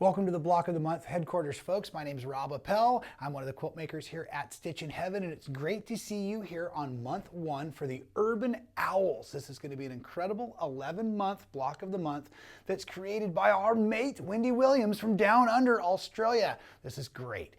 Welcome to the Block of the Month headquarters, folks. My name is Rob Appell. I'm one of the quilt makers here at Stitchin, and it's great to see you here on month one for the Urban Owls. This is going to be an incredible 11-month Block of the Month that's created by our mate, Wendy Williams from down under Australia. This is great.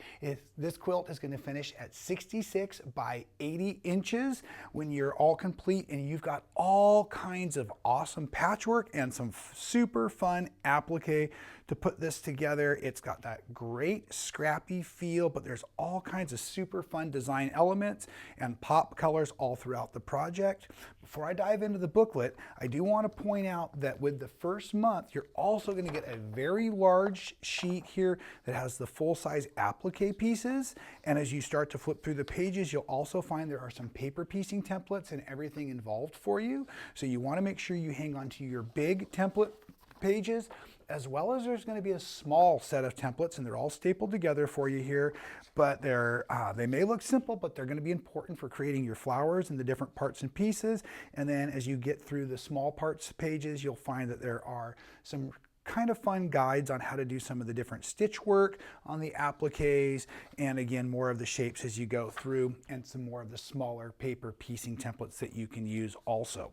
This quilt is going to finish at 66 by 80 inches when you're all complete, and you've got all kinds of awesome patchwork and some super fun applique to put this together. It's got that great scrappy feel, but there's all kinds of super fun design elements and pop colors all throughout the project. Before I dive into the booklet, I do want to point out that with the first month, you're also going to get a very large sheet here that has the full-size applique pieces. And as you start to flip through the pages, you'll also find there are some paper piecing templates and everything involved for you. So you want to make sure you hang on to your big template pages, as well as there's going to be a small set of templates, and they're all stapled together for you here. But they may look simple, but they're going to be important for creating your flowers and the different parts and pieces. And then as you get through the small parts pages, you'll find that there are some kind of fun guides on how to do some of the different stitch work on the appliques, and again, more of the shapes as you go through, and some more of the smaller paper piecing templates that you can use also.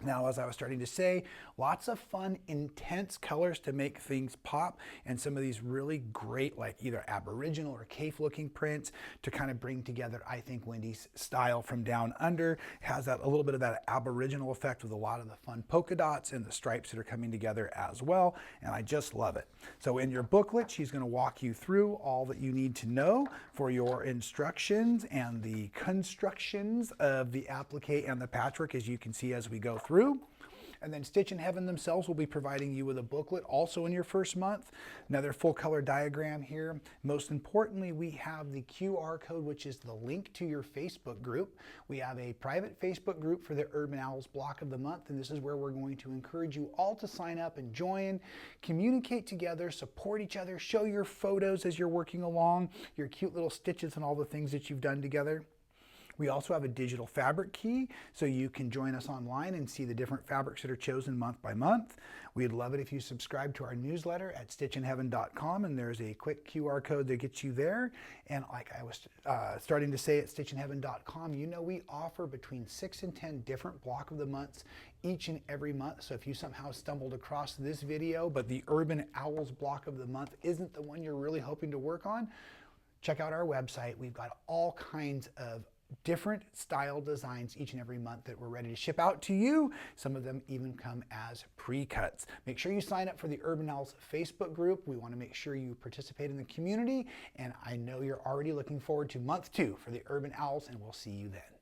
Now, as I was starting to say, lots of fun, intense colors to make things pop, and some of these really great, like either Aboriginal or cave looking prints to kind of bring together, I think, Wendy's style from down under. Has that a little bit of that Aboriginal effect with a lot of the fun polka dots and the stripes that are coming together as well, and I just love it. So in your booklet, she's going to walk you through all that you need to know for your instructions and the constructions of the applique and the patchwork, as you can see as we go through. And then Stitchin themselves will be providing you with a booklet also in your first month. Another full color diagram here. Most importantly, we have the QR code, which is the link to your Facebook group. We have a private Facebook group for the Urban Owls Block of the Month, and this is where we're going to encourage you all to sign up and join, communicate together, support each other, show your photos as you're working along, your cute little stitches and all the things that you've done together. We also have a digital fabric key, so you can join us online and see the different fabrics that are chosen month by month. We'd love it if you subscribe to our newsletter at stitchinheaven.com, and there's a quick QR code that gets you there. And like I was starting to say, at stitchinheaven.com, you know we offer between 6 and 10 different Block of the Months each and every month. So if you somehow stumbled across this video, but the Urban Owls Block of the Month isn't the one you're really hoping to work on, check out our website. We've got all kinds of different style designs each and every month that we're ready to ship out to you. Some of them even come as pre-cuts. Make sure you sign up for the Urban Owls Facebook group. We want to make sure you participate in the community, and I know you're already looking forward to month 2 for the Urban Owls, and we'll see you then.